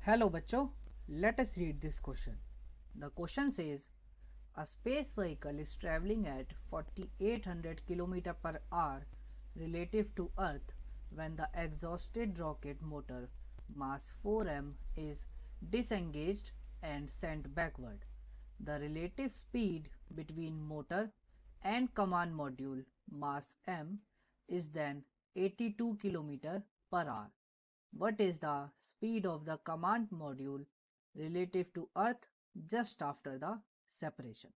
Hello bachcho, let us read this question. The question says a space vehicle is traveling at 4800 km per hour relative to Earth when the exhausted rocket motor mass 4m is disengaged and sent backward. The relative speed between motor and command module mass m is then 82 km per hour. What is the speed of the command module relative to Earth just after the separation?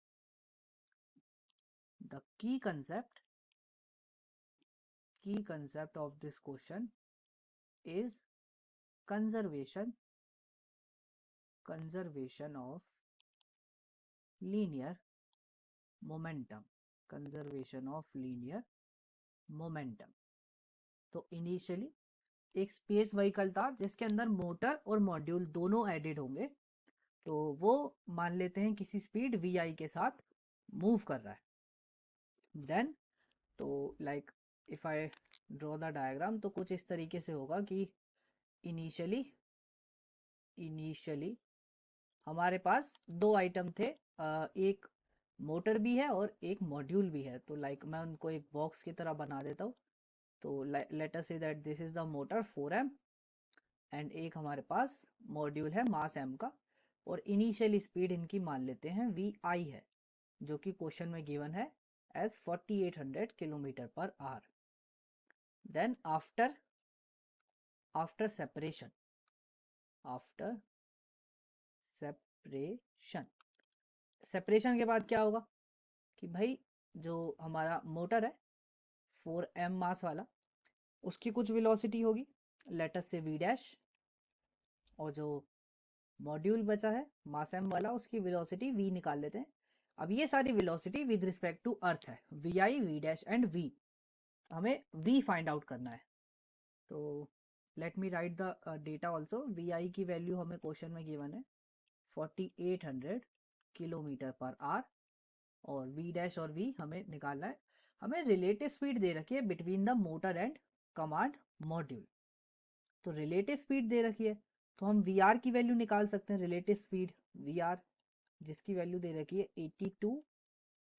The key concept of this question is conservation of linear momentum. Conservation of linear momentum. तो initially एक space vehicle था जिसके अंदर motor और module दोनों added होंगे, तो वो मान लेते हैं किसी स्पीड वी आई के साथ मूव कर रहा है. देन तो like if I draw the diagram तो कुछ इस तरीके से होगा कि इनिशियली हमारे पास दो आइटम थे, एक मोटर भी है और एक मॉड्यूल भी है. तो लाइक मैं उनको एक बॉक्स की तरह बना देता हूँ. तो let us say that this is the motor 4m and एक हमारे पास मॉड्यूल है मास m का, और इनिशियल स्पीड इनकी मान लेते हैं वी आई है, जो कि क्वेश्चन में गिवन है as 4800 kilometre per hour. Then after separation के बाद क्या होगा कि भाई जो हमारा मोटर है 4m मास वाला, उसकी कुछ वेलोसिटी होगी, लेट अस से v डैश, और जो मॉड्यूल बचा है मास m वाला उसकी वेलोसिटी v निकाल लेते हैं. अब ये सारी velocity with respect to earth है, v i v dash and v. हमें v फाइंड आउट करना है. तो let me write the data also. V i की वैल्यू हमें क्वेश्चन में गिवन है 4800 किलोमीटर पर आवर, और v डैश और v हमें निकालना है. हमें रिलेटिव स्पीड दे रखी है between the motor and command module. तो रिलेटिव स्पीड दे रखी है तो हम वी आर की वैल्यू निकाल सकते हैं. रिलेटिव स्पीड वी आर जिसकी वैल्यू दे रखी है 82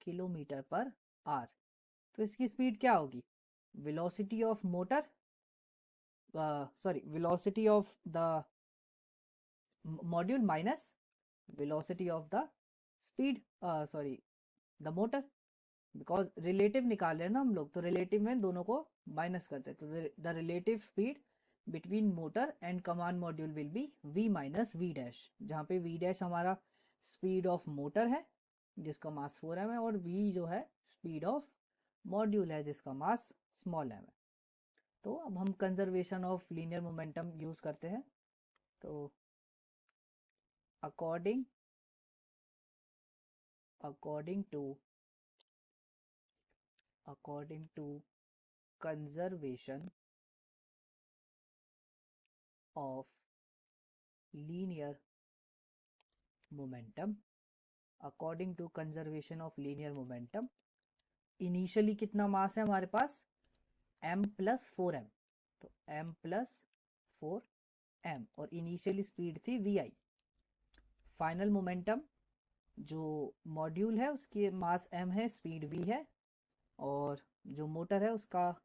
किलोमीटर पर आवर. तो इसकी स्पीड क्या होगी? Velocity of motor, velocity of the module minus velocity of the speed, the motor. Because relative निकाल रहे हैं ना हम लोग, तो रिलेटिव में दोनों को माइनस करते हैं. तो the relative speed between motor and command module will be v minus v dash, जहाँ पे v डैश हमारा स्पीड ऑफ मोटर है जिसका मास 4m है, और v जो है स्पीड ऑफ मॉड्यूल है जिसका मास स्मॉल m है. तो अब हम conservation of linear momentum use करते हैं. तो according to conservation of linear momentum, initially कितना मास है हमारे पास? m plus 4m. तो m प्लस 4m, और इनिशियली स्पीड थी vi. फाइनल मोमेंटम जो मॉड्यूल है उसके मास m है, स्पीड v है, और जो मोटर है उसका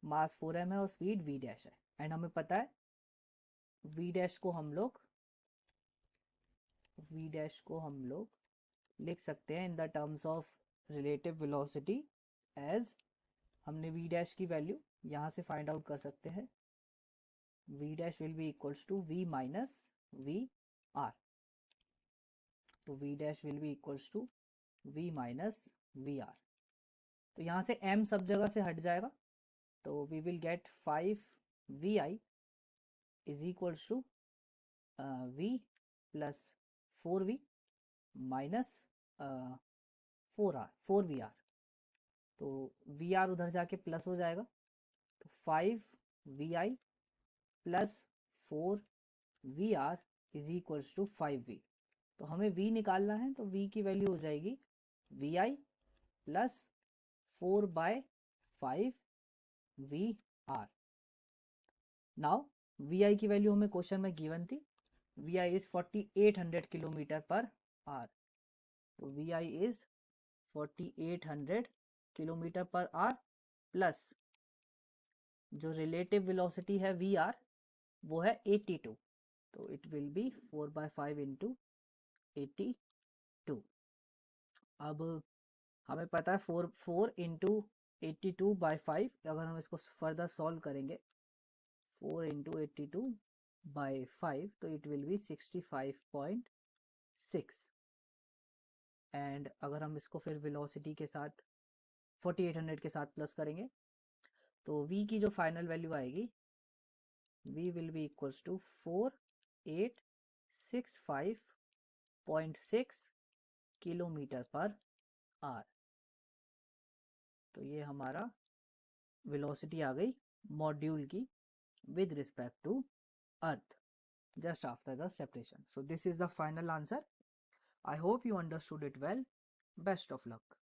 मास 4m है और स्पीड v डैश है. एंड हमें पता है v डैश को हम लोग लिख सकते हैं in the terms of relative velocity as, हमने v डैश की वैल्यू यहाँ से फाइंड आउट कर सकते हैं. v dash will be equals to v minus v r. तो v dash will be equals to v minus v r. तो यहाँ से m सब जगह से हट जाएगा, तो we will get 5vi is equals to v plus 4v minus 4vi. तो vr उधर जाके प्लस हो जाएगा, तो 5vi plus 4vr is equals to 5v. तो हमें v निकालना है, तो v की वैल्यू हो जाएगी vi plus 4/5vr. Now vi की वैल्यू हमें क्वेश्चन में गिवन थी, vi is 4800 kilometre per hour. तो vi is 4800 kilometre per our plus जो रिलेटिव वेलोसिटी है vr वो है 82, तो इट विल बी 4/5 इंटू 82। अब हमें पता है 4 इंटू 82/5, अगर हम इसको फर्दर सॉल्व करेंगे 4 इंटू 82/5 तो इट विल बी 65.6। एंड अगर हम इसको फिर वेलोसिटी के साथ 4800 के साथ प्लस करेंगे तो v की जो फाइनल वैल्यू आएगी v will be equals to 4865.6 kilometre per hour. तो ये हमारा वेलोसिटी आ गई मॉड्यूल की with respect to earth just after the separation. So this is the final answer. I hope you understood it well. Best of luck.